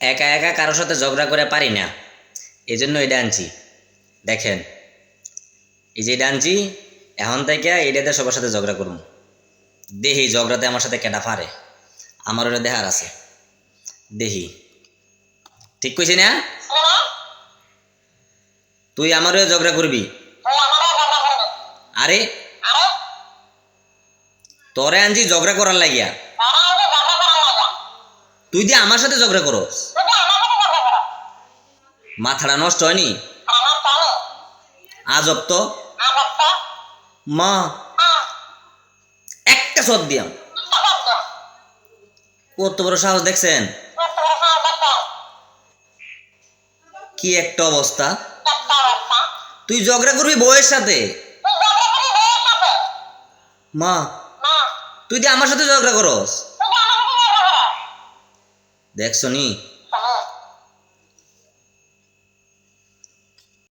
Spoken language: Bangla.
একা একা কারোর সাথে ঝগড়া করে পারি না, এই জন্য এটা আনছি। দেখেন, এই যে এটা আনছি, এখন থেকে এটাতে সবার সাথে ঝগড়া করুন। দেখি ঝগড়াতে আমার সাথে কেটা পারে, আমার ওটা দেখার আছে। দেখি, ঠিক কইছি না? তুই আমার ঝগড়া করবি? আরে তোরে আনছি ঝগড়া করার লাগিয়া, তুই দিয়ে আমার সাথে ঝগড়া করস? মাথাটা নষ্ট হয়নি? আজব তো। মা, একটা শট দিয়াম। কত বড় সাহস দেখছেন? কি একটা অবস্থা! তুই ঝগড়া করবি বউয়ের সাথে? মা, তুই দিয়ে আমার সাথে ঝগড়া করস? দেখছো নি?